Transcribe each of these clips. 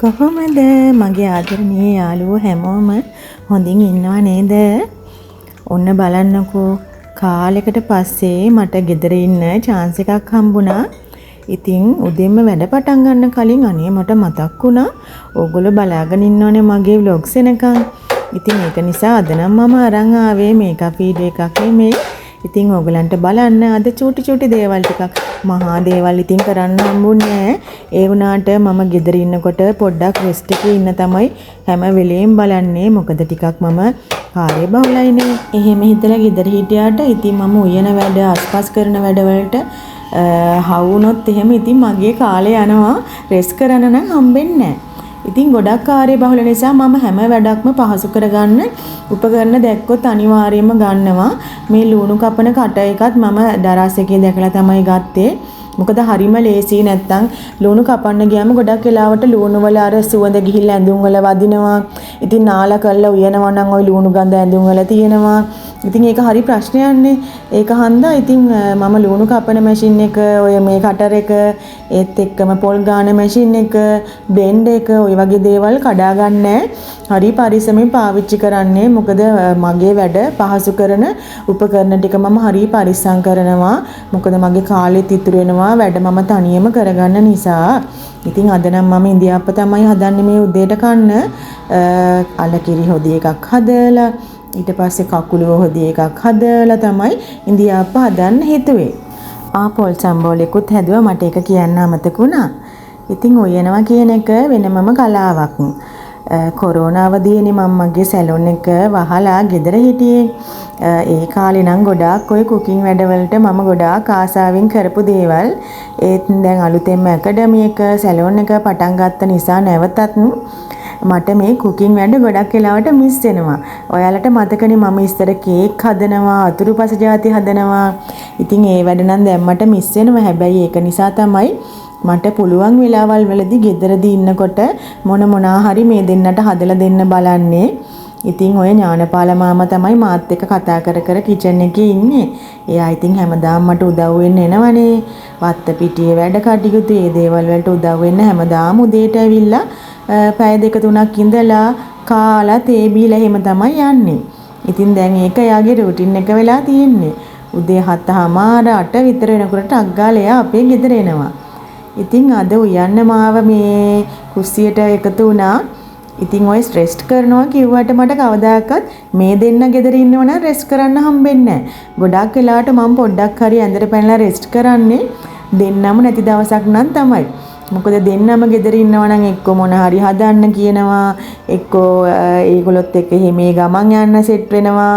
කොහොමද මගේ ආදරණීය යාළුවෝ හැමෝම හොඳින් ඉන්නව නේද? ඔන්න බලන්නකෝ කාලෙකට පස්සේ මට ගෙදර ඉන්න chance එකක් හම්බුණා. ඉතින් උදේම වැඩ පටන් ගන්න කලින් අනේ මට මතක් වුණා ඕගොල්ලෝ බලාගෙන ඉන්නෝනේ මගේ vlogs එනකන්. ඉතින් ඒක නිසා අද නම් මම අරන් ආවේ මේකප් වීඩියෝ එකක් නෙමෙයි. ඉතින් ඕගලන්ට බලන්න අද චූටි දේවල් ටිකක් මහා දේවල් ඉතින් කරන්න හම්බුන්නේ ඒ වුණාට මම ගෙදර ඉන්නකොට පොඩ්ඩක් රෙස්ට් එකේ ඉන්න තමයි හැම වෙලේම බලන්නේ මොකද ටිකක් මම කාර්ය බහුලයිනේ. එහෙම හිතලා ගෙදර හිටියාට ඉතින් මම උයන වැඩ අස්පස් කරන වැඩ වලට හවුනොත් එහෙම ඉතින් මගේ කාලේ යනවා රෙස්ට් කරන්න නම් හම්බෙන්නේ නැහැ. ඉතින් ගොඩක් කාර්ය බහුල නිසා මම හැම වැඩක්ම පහසු කරගන්න උපකරණ දැක්කොත් අනිවාර්යයෙන්ම ගන්නවා. මේ ලුණු කපන කට එකත් මම දරස් එකේ දැකලා තමයි ගත්තේ. මොකද හරිම ලේසි නැත්තම් ලුණු කපන්න ගියාම ගොඩක් වෙලාවට ලුණු වල අර සුවඳ ගිහිල්ලා ඇඳුම් වල වදිනවා. ඉතින් නාලා කරලා උයනවා නම් ওই ලුණු ගඳ ඇඳුම් වල තියෙනවා. ඉතින් ඒක හරි ප්‍රශ්නයක්නේ. ඒක හන්දා ඉතින් මම ලුණු කපන මැෂින් එක ඔය මේ කටර් එක ඒත් එක්කම පොල් ගාන මැෂින් එක බ්ලෙන්ඩ් එක ඔය වගේ දේවල් කඩා ගන්නෑ. හරි පරිස්සමෙන් පාවිච්චි කරන්නේ. මොකද මගේ වැඩ පහසු කරන උපකරණ ටික මම හරි පරිස්සම් කරනවා. මොකද මගේ කාලෙත් ඉතුරු වෙනවා වැඩ මම තනියම කරගන්න නිසා. ඉතින් අද නම් මම ඉන්දියාප්ප තමයි හදන්නේ මේ උදේට කන්න. අලකිරි හොදි එකක් හදලා ඊට පස්සේ කකුලුව හොදි එකක් හදලා තමයි ඉන්දියාප්ප හදන්න හිතුවේ. පොල් සම්බෝලෙකුත් හැදුවා මට ඒක කියන්න අමතක වුණා. ඉතින් ඔයනවා කියන එක වෙනමම කලාවක්. කොරෝනා අවදියේනේ මම මගේ සැලොන් එක වහලා ගෙදර හිටියේ. ඒ කාලේ නම් ගොඩාක් ඔය කුකින් වැඩවලට මම ගොඩාක් ආසාවෙන් කරපු දේවල්. ඒත් දැන් අලුතෙන්ම ඇකඩමි එක සැලොන් එක පටන් ගත්ත නිසා නැවතත් මට මේ කුකින් වැඩ ගොඩක් වෙලාවට මිස් වෙනවා. ඔයාලට මතකනේ මම ඉස්සර කේක් හදනවා, අතුරුපස ಜಾති හදනවා. ඉතින් ඒ වැඩ නම් දැන් මට මිස් වෙනවා. හැබැයි ඒක නිසා තමයි මට පුළුවන් වෙලාවල් වලදී ගෙදරදී ඉන්නකොට මොනවා හරි මේ දෙන්නට හදලා දෙන්න බලන්නේ. ඉතින් ඔය ඥානපාල මාමා තමයි මාත් එක්ක කතා කර කිචන් එකේ ඉන්නේ. එයා ඉතින් හැමදාම මට උදව් වෙන්න එනවනේ. වත්ත පිටියේ වැඩ කටයුතු ඒ දේවල් වලට උදව් වෙන්න හැමදාම උදේට ඇවිල්ලා පැය දෙක තුනක් ඉඳලා කාලා තේ බීලා එහෙම තමයි යන්නේ. ඉතින් දැන් ඒක එයාගේ රුටින් එක වෙලා තියෙන්නේ. උදේ 7:00 8 විතර වෙනකොට අග්ගාලා එයා අපේ ගෙදර එනවා. ඉතින් අද උයන්න මාව මේ කුස්සියට එකතු වුණා. ඉතින් ඔය රෙස්ට් කරනවා කිව්වට මට කවදාකවත් මේ දෙන්න ගෙදර ඉන්නවනම් රෙස්ට් කරන්න හම්බෙන්නේ නැහැ. ගොඩක් වෙලාවට මම පොඩ්ඩක් හරි ඇඳට පැනලා රෙස්ට් කරන්නේ දෙන්නම නැති දවසක් නම් තමයි. මොකද දෙන්නම ගෙදර ඉන්නවා නම් එක්ක මොන හරි හදන්න කියනවා එක්කෝ ඒගොල්ලොත් එක්ක මේ ගමන් යන්න සෙට් වෙනවා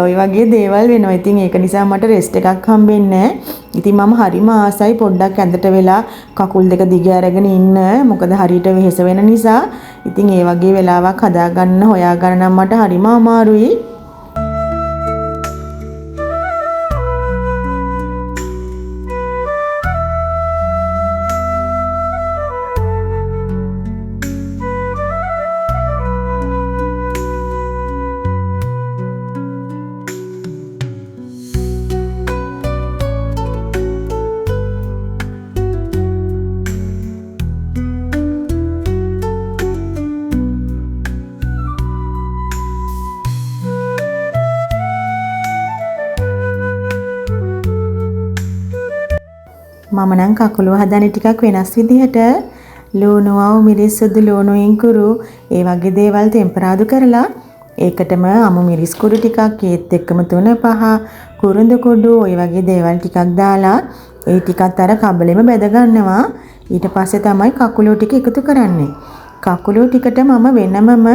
ඔය වගේ දේවල් වෙනවා. ඉතින් ඒක නිසා මට රෙස්ට් එකක් හම්බෙන්නේ නැහැ. ඉතින් මම හරිම ආසයි පොඩ්ඩක් ඇඳට වෙලා කකුල් දෙක දිග අරගෙන ඉන්න. මොකද හරියට වෙහෙස වෙන නිසා. ඉතින් ඒ වගේ වෙලාවක් හදාගන්න හොයාගන්න නම් මට හරිම අමාරුයි. මම නම් කකුලුව හදන්නේ ටිකක් වෙනස් විදිහට ලුණු අවු මිරිස් සුදු ලුණු ඉංකුරු ඒ වගේ දේවල් ටෙම්පරාදු කරලා ඒකටම අමු මිරිස් කුඩු ටිකක් ඒත් එක්කම 3-5 කුරුඳු කුඩු ඔය වගේ දේවල් ටිකක් දාලා ඒ ටිකත් අර කබලෙම බෙද ගන්නවා. ඊට පස්සේ තමයි කකුලුව ටික එකතු කරන්නේ. කකුලුව ටිකට මම වෙනමම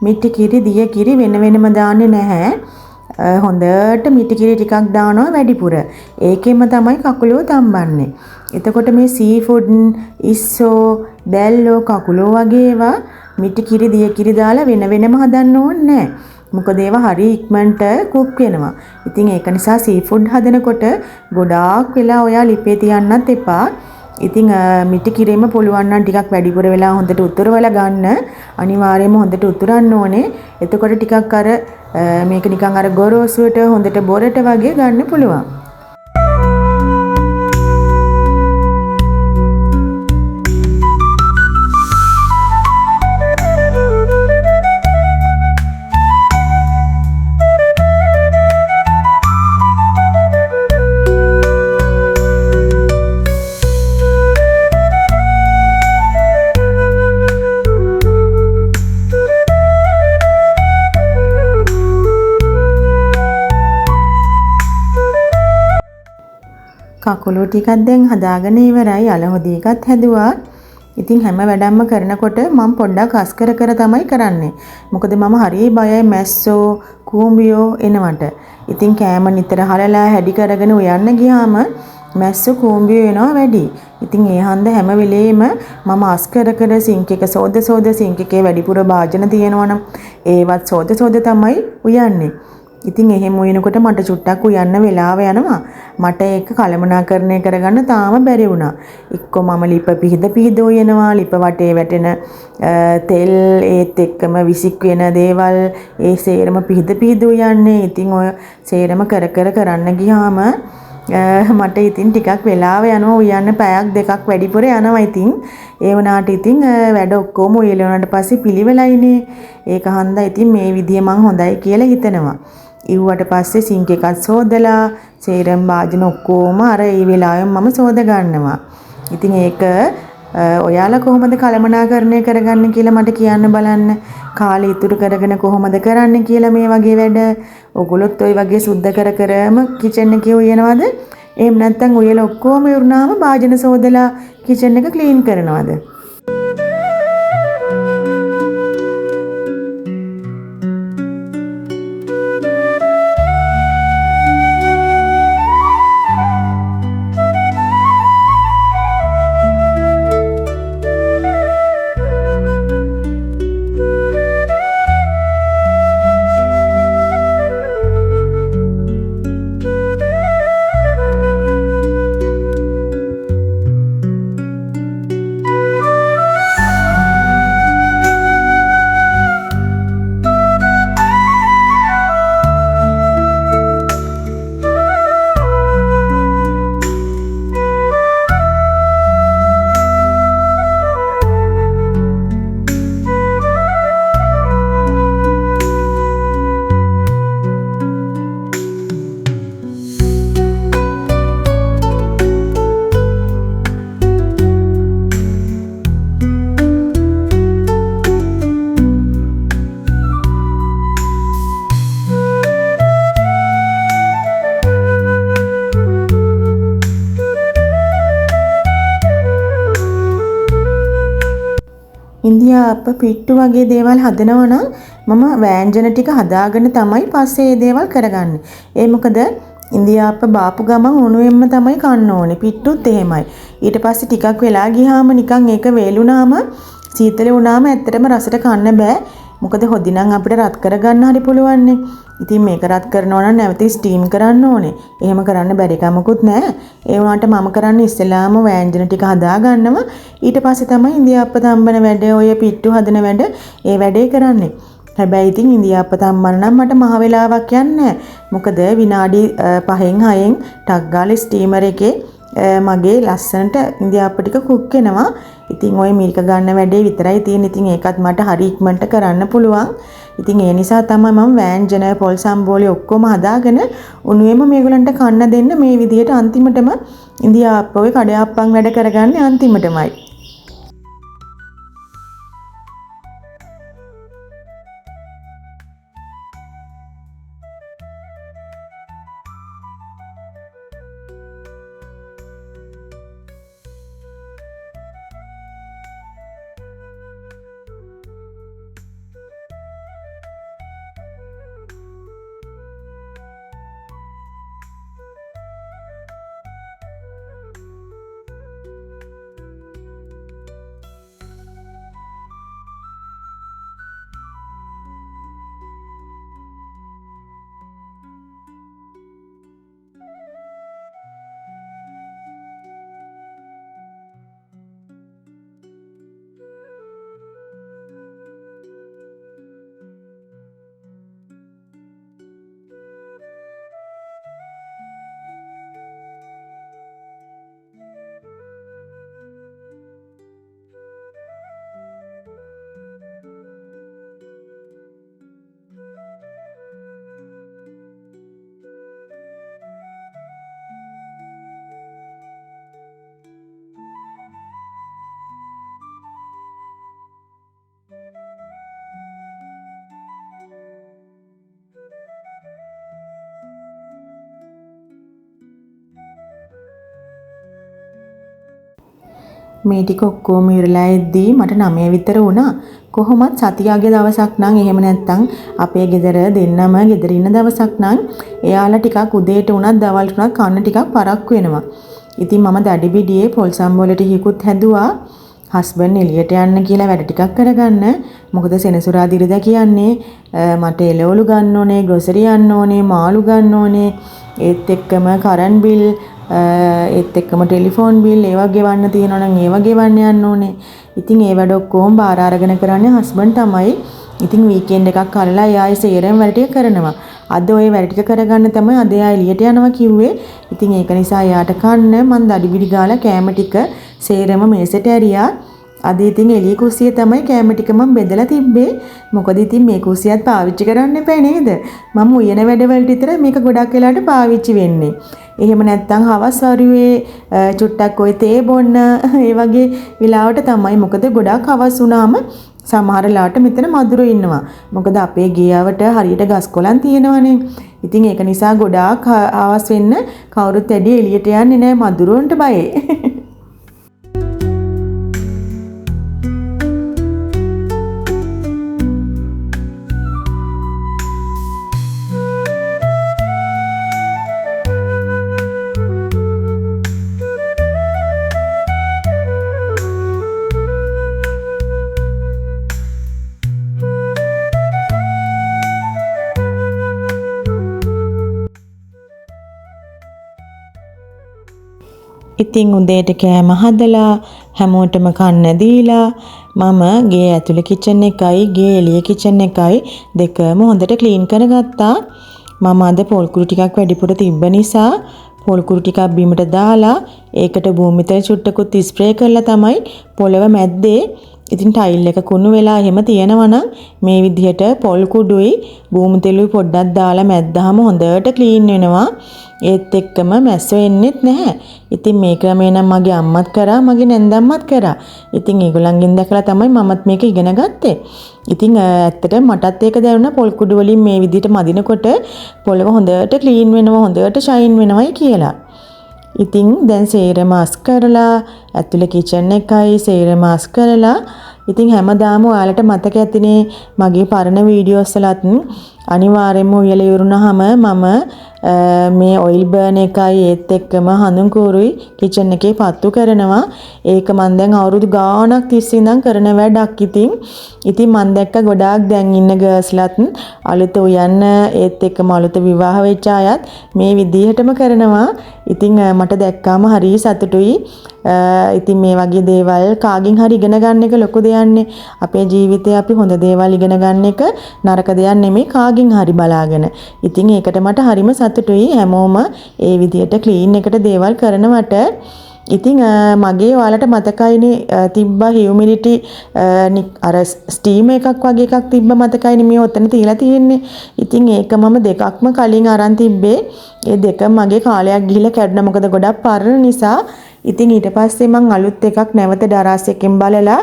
මිටි කිරි දිය කිරි වෙනම දාන්නේ නැහැ. හොඳට මිටි කිරි ටිකක් දානවා වැඩිපුර. ඒකෙම තමයි කකුලුව තම්බන්නේ. එතකොට මේ සී ෆුඩ් ඉස්සෝ දැල්ලෝ කකුලෝ වගේ ඒවා මිටි කිරි දිය කිරි දාලා වෙනම හදන්න ඕනේ නැහැ. මොකද ඒවා හරි ඉක්මනට කුක් වෙනවා. ඉතින් ඒක නිසා සී ෆුඩ් හදනකොට ගොඩාක් වෙලා ඔයා ලිපේ තියන්නත් එපා. ඉතින් මිටි කිරිම පුළුවන් නම් ටිකක් වැඩිපුර වෙලා හොඳට උතුරවලා ගන්න. අනිවාර්යයෙන්ම හොඳට උතුරන්න ඕනේ. එතකොට ටිකක් අර මේක නිකන් අර ගොරෝසුවට හොඳට බොරට වගේ ගන්න පුළුවන්. කකුළු ටිකක් දැන් හදාගෙන ඉවරයි. අල හොදි එකත් හැදුවා. ඉතින් හැම වැඩක්ම කරනකොට මම පොඩ්ඩක් අස් කර කර තමයි කරන්නේ. මොකද මම හරිය බයයි මැස්සෝ, කූඹියෝ එනවට. ඉතින් කෑම නිතර හලලා හැඩි කරගෙන උයන්න ගියාම මැස්සෝ කූඹියෝ එනවා වැඩි. ඉතින් ඒ හන්ද හැම වෙලේම මම අස් කර කර සින්ක් එක සෝද සින්ක් එකේ වැඩිපුර භාජන තියෙනවනම් ඒවත් සෝද තමයි උයන්නේ. ඉතින් එහෙම උයනකොට මට චුට්ටක් උයන්න වෙලාව යනවා. මට ඒක කළමනාකරණය කරගන්න තාම බැරි වුණා. එක්කෝ මම ලිප පිහිද උයනවා, ලිප වටේ වැටෙන තෙල් ඒත් එක්කම විසික් වෙන දේවල් ඒ සේරම පිහිද උයන්නේ. ඉතින් ඔය සේරම කර කරන්න ගියාම මට ඉතින් ටිකක් වෙලාව යනවා උයන්න පැයක් දෙකක් වැඩිපුර යනවා. ඉතින් ඒ වුණාට ඉතින් වැඩ ඔක්කොම උයලා වුණාට පස්සේ පිළිවෙලයිනේ. ඒක හන්දා ඉතින් මේ විදිය මං හොඳයි කියලා හිතනවා. ඉව්වට පස්සේ සින්ක් එකත් සෝදලා සේරම භාජන ඔක්කොම අර ඒ වෙලාවෙම මම සෝද ගන්නවා. ඉතින් ඒක ඔයාලා කොහොමද කළමනාකරණය කරගන්න කියලා මට කියන්න බලන්න. කාලේ ඉතුරු කරගෙන කොහොමද කරන්න කියලා මේ වගේ වැඩ. ඔගොල්ලොත් ওই වගේ සුද්ධ කරම කිචන් එකේ උයනවද? එහෙම නැත්නම් උයලා ඔක්කොම ඉවරනාම භාජන සෝදලා කිචන් එක ක්ලීන් කරනවද? ඉන්දියාප්ප පිට්ටු වගේ දේවල් හදනවා නම් මම වෑංජන ටික හදාගෙන තමයි පස්සේ මේ දේවල් කරගන්නේ. ඒ මොකද ඉන්දියාප්ප බාපු ගමන් උණුවෙන්ම තමයි කන්න ඕනේ. පිට්ටුත් එහෙමයි. ඊට පස්සේ ටිකක් වෙලා ගියාම නිකන් ඒක වේලුණාම සීතල වුණාම ඇත්තටම රසට කන්න බෑ. මොකද හොදි නම් අපිට රත් කරගන්න හරි පුළුවන්නේ. ඉතින් මේක රත් කරනවා නම් නැවත ස්ටීම් කරන්න ඕනේ. එහෙම කරන්න බැරි කමකුත් නැහැ. ඒ වුණාට මම කරන්නේ ඉස්සෙල්ලාම වෑංජන ටික හදා ගන්නවා. ඊට පස්සේ තමයි ඉන්දියාප්ප තම්බන වැඩ, ඔය පිට්ටු හදන වැඩ, ඒ වැඩේ කරන්නේ. හැබැයි ඉතින් ඉන්දියාප්ප තම්බන නම් මට මහ වෙලාවක් යන්නේ නැහැ. මොකද විනාඩි 5න් 6න් ටක් ගාලා ස්ටීමර් එකේ මගේ ලස්සනට ඉන්දියාප්ප ටික කුක් වෙනවා. ඉතින් ওই මිරික ගන්න වැඩේ විතරයි තියෙන්නේ. ඉතින් ඒකත් මට හරි ඉක්මනට කරන්න පුළුවන්. ඉතින් ඒ නිසා තමයි මම වෑංජන පොල් සම්බෝලේ ඔක්කොම හදාගෙන උණුවේම මේගොල්ලන්ට කන්න දෙන්න මේ විදිහට අන්තිමටම ඉන්දියාප්ප ඔය කඩයාප්පන් වැඩ කරගන්නේ අන්තිමටමයි. මේ ටික ඔක්කොම ඉරලා එද්දී මට 9 විතර වුණා. කොහොමත් සතියාගේ දවසක් නම් එහෙම නැත්තම් අපේ ගෙදර දෙන්නම ගෙදර ඉන්න දවසක් නම් එයාලා ටිකක් උදේට උනත් දවල්ට උනත් කන්න ටිකක් පරක්කු වෙනවා. ඉතින් මම දඩි බිඩියේ පොල් සම්බෝලට හිකුත් හැදුවා. හස්බන්ඩ් එළියට යන්න කියලා වැඩ ටිකක් කරගන්න. මොකද සෙනසුරාදා ඉරිදා කියන්නේ මට එළවලු ගන්න ඕනේ, ග්‍රොසරි යන්න ඕනේ, මාළු ගන්න ඕනේ. ඒත් එක්කම කරන්ට් බිල්, ඒත් එක්කම ටෙලිෆෝන් බිල් ඒවා ගෙවන්න තියෙනවා නම් ඒවා ගෙවන්න යන්න ඕනේ. ඉතින් ඒ වැඩ ඔක්කොම බාර අරගෙන කරන්නේ හස්බන්ඩ් තමයි. ඉතින් වීකෙන්ඩ් එකක් කරලා එයා සේරම වැඩ ටික කරනවා. අද ওই වැඩ ටික කරගන්න තමයි අද එයා එළියට යනවා කිව්වේ. ඉතින් ඒක නිසා එයාට කන්න මං දඩි බිඩි ගාලා කෑම ටික සේරම මේසෙට ඇරියා. අද ඉතින් එළිය කුස්සිය තමයි කෑම ටික මම බෙදලා තිබ්බේ. මොකද ඉතින් මේ කුස්සියත් පාවිච්චි කරන්න එපා නේද? මම උයන වැඩවලට විතර මේක ගොඩක් වෙලාට පාවිච්චි වෙන්නේ. එහෙම නැත්නම් හවස් වරුවේ චුට්ටක් ඔය තේ බොන්න ඒ වගේ වෙලාවට තමයි. මොකද ගොඩක් හවස් වුණාම සමහර ලාට මෙතන මදුරු ඉන්නවා. මොකද අපේ ගියාවට හරියට ගස් කොළන් තියෙනවනේ. ඉතින් ඒක නිසා ගොඩාක් හවස් වෙන්න කවුරුත් වැඩි එළියට යන්නේ නැහැ මදුරුවන්ට බයේ. ඉතින් උදේට කෑම හදලා හැමෝටම කන්න දීලා මම ගේ ඇතුලේ කිචන් එකයි ගේ එළියේ කිචන් එකයි දෙකම හොඳට ක්ලීන් කරගත්තා. මම අද පොල් කුරු ටිකක් වැඩිපුර තිබ්බ නිසා පොල් කුරු ටිකක් බීමට දාලා ඒකට භූමිතෙල් චුට්ටකුත් ස්ප්‍රේ කරලා තමයි පොළව මැද්දේ. ඉතින් ටයිල් එක කුණු වෙලා එහෙම තියෙනවා නම් මේ විදිහට පොල් කුඩුයි භූමිතෙලුයි පොඩ්ඩක් දාලා මැද්දාම හොඳට ක්ලීන් වෙනවා. ඒත් එක්කම මැස්සෝ එන්නෙත් නැහැ. ඉතින් මේ ක්‍රමේ නම් මගේ අම්මත් කරා, මගේ නැන්දම්මත් කරා. ඉතින් ඒගොල්ලන්ගෙන් දැකලා තමයි මමත් මේක ඉගෙන ගත්තේ. ඉතින් ඇත්තට මටත් ඒක දැනුණා පොල් කුඩු වලින් මේ විදිහට මදිනකොට පොළව හොඳට ක්ලීන් වෙනවා, හොඳට ෂයින් වෙනවයි කියලා. ඉතින් දැන් සේරම අස් කරලා ඇතුලේ කිචන් එකයි සේරම අස් කරලා ඉතින් හැමදාම ඔයාලට මතක ඇතිනේ මගේ පරණ වීඩියෝස් වලත් අනිවාර්යයෙන්ම උයලා ඉවරුනහම මම මේ ඔයිල් බර්න් එකයි ඒත් එක්කම හඳුන් කූරුයි කිචන් එකේ පත්තු කරනවා. ඒක මම දැන් අවුරුදු ගාණක් තිස්සේ ඉඳන් කරන වැඩක්. ඉතින් මම දැක්ක ගොඩාක් දැන් ඉන්න ගර්ල්ස්ලත් අලුත උයන්න ඒත් එක්කම අලුත විවාහ වෙච්ච අයත් මේ විදිහටම කරනවා. ඉතින් මට දැක්කාම හරි සතුටුයි. ඉතින් මේ වගේ දේවල් කාගෙන් හරි ඉගෙන ගන්න එක ලොකු දෙයක්නේ. අපේ ජීවිතේ අපි හොඳ දේවල් ඉගෙන ගන්න එක නරක දෙයක් නෙමෙයි කාගෙන් හරි බලාගෙන. ඉතින් ඒකට මට හරිම සතුටුයි හැමෝම ඒ විදියට ක්ලීන් එකට දේවල් කරනවට. ඉතින් මගේ ඔයාලට මතකයිනේ තිබ්බා හියුමිඩිටි අර ස්ටීම් එකක් වගේ එකක් තිබ්බ මතකයිනේ මේ ඔතන තියලා තියෙන්නේ. ඉතින් ඒක මම දෙකක්ම කලින් අරන් තිබ්බේ. ඒ දෙක මගේ කාලයක් ගිහිල්ලා කැඩුණා. මොකද ගොඩක් පරණ නිසා. ඉතින් ඊට පස්සේ මං අලුත් එකක් නැවත දරාස් එකෙන් බලලා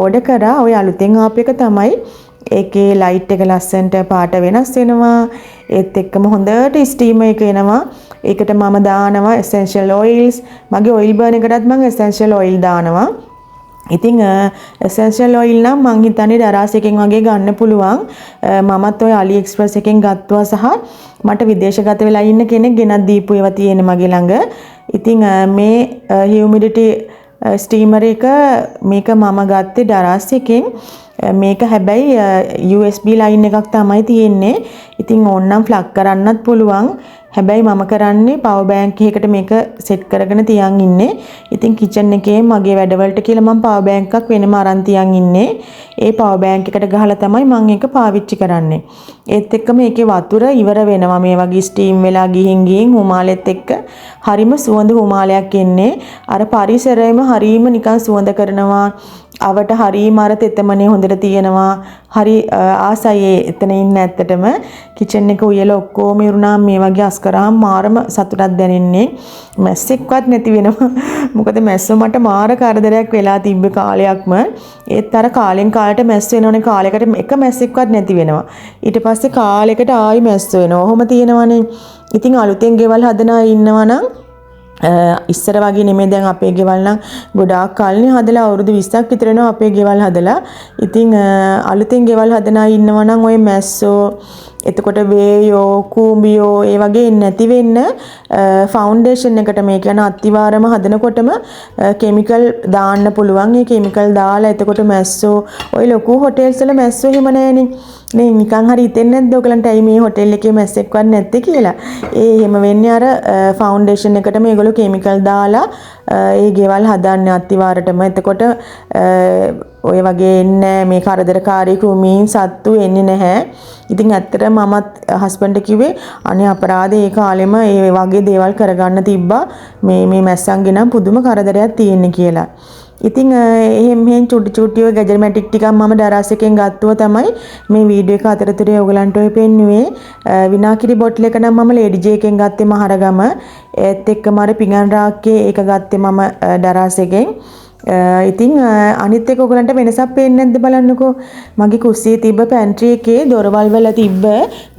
ඕඩර් කරා. ඔය අලුතෙන් ආපු එක තමයි. ඒකේ ලයිට් එක ලස්සනට පාට වෙනස් වෙනවා. ඒත් එක්කම හොඳට ස්ටීම් එක එනවා. ඒකට මම දානවා essential oils. මගේ oil burn එකටත් මම essential oil දානවා. ඉතින් essential oil නම් මං හිතන්නේ දරාස් එකෙන් වගේ ගන්න පුළුවන්. මමත් ඔය AliExpress එකෙන් ගත්තා සහ මට විදේශගත වෙලා ඉන්න කෙනෙක් ගෙනත් දීපු ඒවා තියෙන මගේ ළඟ. ඉතින් මේ humidity ස්ටීමර් එක මේක මම ගත්තේ දරාස් එකෙන්. මේක හැබැයි USB ලයින් එකක් තමයි තියෙන්නේ. ඉතින් ඕනනම් ප්ලග් කරන්නත් පුළුවන්. හැබැයි මම කරන්නේ පවර් බෑන්ක් එකකට මේක සෙට් කරගෙන තියන් ඉන්නේ. ඉතින් කිචන් එකේ මගේ වැඩවලට කියලා මම පවර් බෑන්ක් එකක් වෙනම අරන් තියන් ඉන්නේ. ඒ පවර් බෑන්ක් එකට ගහලා තමයි මම ඒක පාවිච්චි කරන්නේ. ඒත් එක්කම මේකේ වතුර ඉවර වෙනවා. මේ වගේ ස්ටීම් වෙලා ගිහින් හුමාලෙත් එක්ක හරිම සුවඳ හුමාලයක් එන්නේ. අර පරිසරයම හරිම නිකන් සුවඳ කරනවා. අවට හරිම අර තෙතමනේ හොඳට තියෙනවා. හරි ආසයි එතන ඉන්න ඇත්තටම. කිචන් එක උයලා ඔක්කොම ඉරුණාම මේ වගේ අස් කරාම මාරම සතුටක් දැනෙන්නේ. මැස්සෙක්වත් නැති වෙනවා. මොකද මැස්සෝ මට මාර කරදරයක් වෙලා තිබ්බ කාලයක්ම. ඒත් අර කාලෙන් කාලට මැස් වෙනෝනේ කාලයකට එක මැස්සෙක්වත් නැති වෙනවා. ඊට පස්සේ කාලයකට ආයි මැස්සෝ වෙනවා. ඔහොම තියෙනවනේ. ඉතින් අලුතෙන් ගෙවල් හදන අය ඉන්නවා නම් ඉස්සර වගේ නෙමෙයි දැන් අපේ ගෙවල් නම් ගොඩාක් කල්නේ හදලා අවුරුදු 20ක් විතර වෙනවා අපේ ගෙවල් හදලා. ඉතින් අලුතෙන් ගෙවල් හදන අය ඉන්නවා නම් ඔය මැස්සෝ එතකොට වේයෝ කූඹියෝ ඒ වගේ නැති වෙන්න ෆවුන්ඩේෂන් එකට මේ කියන අත්තිවාරම හදනකොටම කිමිකල් දාන්න පුළුවන්. ඒ කිමිකල් දාලා එතකොට මැස්සෝ ඔය ලොකු හොටෙල්ස් වල මැස්සෝ එහෙම නැහැනේ. නේ නිකන් හරි හිතෙන්නේ නැද්ද ඔයගලන්ට ඇයි මේ හොටෙල් එකේ මැස්සෙක්වත් නැත්තේ කියලා. එහෙම වෙන්නේ අර ෆවුන්ඩේෂන් එකට මේගොල්ලෝ කිමිකල් දාලා ඒ ගෙවල් හදන්න අත්තිවාරටම. එතකොට ඔය වගේ එන්නේ මේ කරදරකාරී කෘමීන් සත්තු එන්නේ නැහැ. ඉතින් ඇත්තටම මමත් හස්බන්ඩ් කිව්වේ අනේ අපරාධේ ඒ කාලෙම ඒ වගේ දේවල් කරගන්න තිබ්බා. මේ මැස්සන්ගේ නම් පුදුම කරදරයක් තියෙන්නේ කියලා. ඉතින් එහෙම චුටි ඔය ගැජර්මැටික් ටිකක් මම දරස් එකෙන් ගත්තුව තමයි මේ වීඩියෝ එක අතරතුරේ ඔයගලන්ට ඔය පෙන්නුවේ. විනාකිරි බොටල් එක නම් මම ලේඩි ජේ එකෙන් ගත්තේ මහරගම. ඒත් එක්කම අර පිඟන් රාක්කේ ඒක ගත්තේ මම දරස් එකෙන්. ඉතින් අනිත් එක ඔයගලන්ට වෙනසක් පේන්නේ නැද්ද බලන්නකෝ. මගේ කුස්සියේ තිබ්බ පැන්ට්‍රි එකේ දොරවල් වල තිබ්බ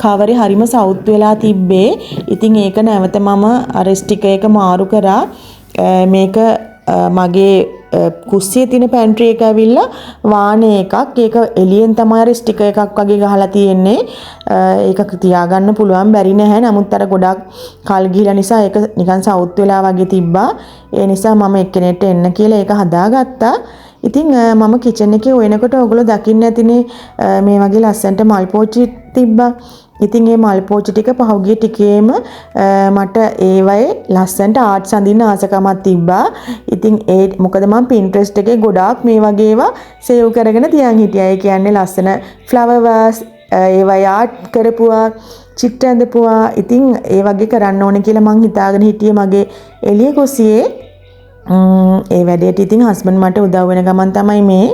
කවරේ හරිම සවුත් වෙලා තිබ්බේ. ඉතින් ඒක නැවත මම අර ස්ටිකර් එක මාරු කරා. මේක මගේ කුස්සියේ තියෙන පැන්ට්‍රි එක ඇවිල්ලා වානේ එකක්. ඒක එළියෙන් තමයි අර ස්ටිකර් එකක් වගේ ගහලා තියෙන්නේ. ඒක තියාගන්න පුළුවන් බැරි නැහැ. නමුත් අර ගොඩක් කල් ගිහලා නිසා ඒක නිකන් සවුත් වෙලා වගේ තිබ්බා. ඒ නිසා මම එක්කෙනෙක්ට එන්න කියලා ඒක හදාගත්තා. ඉතින් මම කිචන් එකේ ඔයනකොට ඔයගොල්ලෝ දකින්න ඇතිනේ මේ වගේ ලස්සනට මල් පෝච්චි තිබ්බා. ඉතින් මේ මල් පෝච්චි ටික පහුගිය ටිකේම මට ඒවයේ ලස්සනට ආර්ට් සඳින්න ආසකමක් තිබ්බා. ඉතින් ඒ මොකද මම Pinterest එකේ ගොඩාක් මේ වගේ ඒවා සේව් කරගෙන තියන් හිටියා. ඒ කියන්නේ ලස්සන ෆ්ලවර් වාස් ඒවයි ආර්ට් කරපුවා චිත්‍ර ඇඳපුවා. ඉතින් ඒ වගේ කරන්න ඕනේ කියලා මං හිතාගෙන හිටියේ මගේ එළිය කුස්සියේ. ඒ වැඩේට ඉතින් හස්බන්ඩ් මට උදව් වෙන ගමන් තමයි මේ.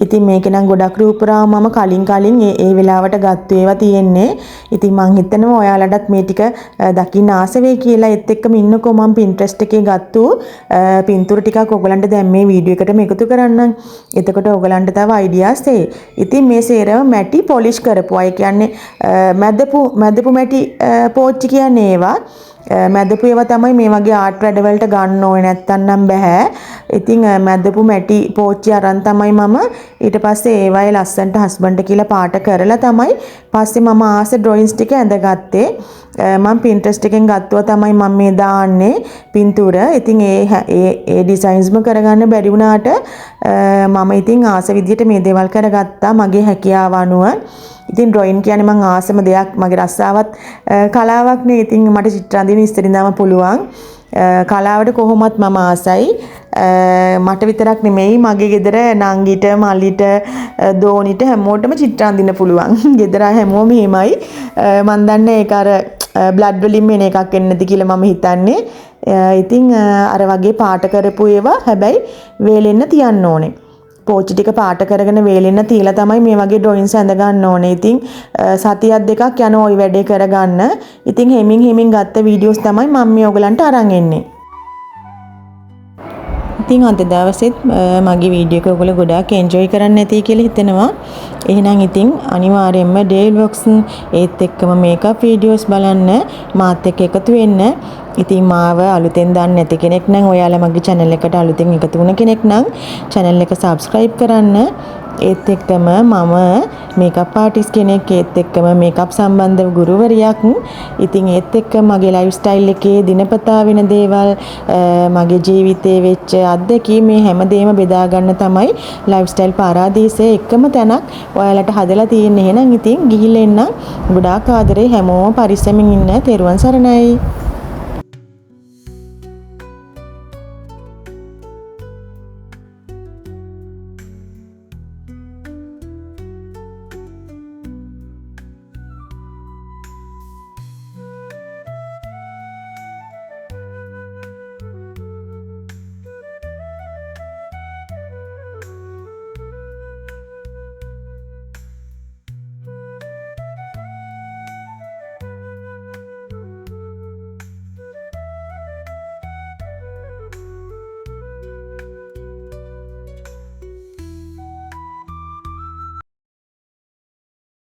ඉතින් මේක නම් ගොඩක් රූපරාව මම කලින් ඒ වෙලාවට ගත්ත ඒවා තියෙන්නේ. ඉතින් මං හිතනවා ඔයාලටත් මේ ටික දකින්න ආස වෙයි කියලා. ඒත් එක්කම ඉන්නකෝ මම Pinterest එකේ ගත්තු පින්තූර ටිකක් ඔයගලන්ට දැන් මේ වීඩියෝ එකටම එකතු කරන්නම්. එතකොට ඔයගලන්ට තව අයිඩියාස් එයි. ඉතින් මේ සේරම මැටි පොලිෂ් කරපුවා. ඒ කියන්නේ මැදපු මැටි පෝච්චි කියන්නේ ඒවා. මැදපු ඒවා තමයි මේ වගේ ආර්ට් වැඩ වලට ගන්න ඕනේ නැත්තම් නම් බෑ. ඉතින් මැදපු මැටි පෝච්චි අරන් තමයි මම ඊට පස්සේ ඒවයි ලස්සන්ට හස්බන්ඩ් කියලා පාට කරලා තමයි පස්සේ මම ආස ඩ්‍රොයින්ස් ටික ඇඳගත්තේ. මම Pinterest එකෙන් ගත්තුවා තමයි මම මේ දාන්නේ පින්තූර. ඉතින් ඒ ඩිසයින්ස්ම කරගන්න බැරි වුණාට මම ඉතින් ආස විදියට මේ දේවල් කරගත්තා මගේ හැකියාව අනුව. ඉතින් ඩ්‍රොයින් කියන්නේ මං ආසම දෙයක්. මගේ රස්සාවත් කලාවක් නේ. ඉතින් මට චිත්‍ර අඳින්න ඉස්සරින්දාම පුළුවන්. කලාවට කොහොමත් මම ආසයි. මට විතරක් නෙමෙයි මගේ ගෙදර නංගිට මල්ලිට දෝනිට හැමෝටම චිත්‍ර අඳින්න පුළුවන්. ගෙදර හැමෝම එහෙමයි. මන් දන්නේ ඒක අර බ්ලඩ් වලින් එන එකක් එන්නේ නැති කියලා මම හිතන්නේ. ඉතින් අර වගේ පාට කරපු ඒවා හැබැයි වේලෙන්න තියන්න ඕනේ. පෝච්චි ටික පාට කරගෙන වේලෙන්න තියලා තමයි මේ වගේ ඩ්‍රොයින්ස් ඇඳ ගන්න ඕනේ. ඉතින් සතියක් දෙකක් යන ওই වැඩේ කරගන්න. ඉතින් හෙමින් ගත්ත වීඩියෝස් තමයි මම මේ ඔයගලන්ට අරන් එන්නේ. ඉතින් අද දවසෙත් මගේ වීඩියෝ එක ඔයගොල්ලෝ ගොඩාක් එන්ජොයි කරන්න ඇති කියලා හිතනවා. එහෙනම් ඉතින් අනිවාර්යයෙන්ම ඩේ ව්ලොග්ස් ඒත් එක්කම මේකප් වීඩියෝස් බලන්න මාත් එක්ක එකතු වෙන්න. ඉතින් මාව අලුතෙන් දන්නේ නැති කෙනෙක් නම් ඔයාලා මගේ channel එකට අලුතෙන් එකතු වුණ කෙනෙක් නම් channel එක subscribe කරන්න. ඒත් එක්කම මම මේකප් ආටිස්ට් කෙනෙක්. ඒත් එක්කම මේකප් සම්බන්ධ ගුරුවරියක්. ඉතින් ඒත් එක්ක මගේ ලයිෆ් ස්ටයිල් එකේ දිනපතා වෙන දේවල් මගේ ජීවිතේ වෙච්ච අත්දැකීම් මේ හැමදේම බෙදා ගන්න තමයි ලයිෆ් ස්ටයිල් පාරාදීසයේ එකම තැනක් ඔයාලට හදලා තියෙන්නේ. එහෙනම් ඉතින් ගිහිල්ලා එන්න. ගොඩාක් ආදරේ හැමෝම පරිස්සමින් ඉන්න. තෙරුවන් සරණයි.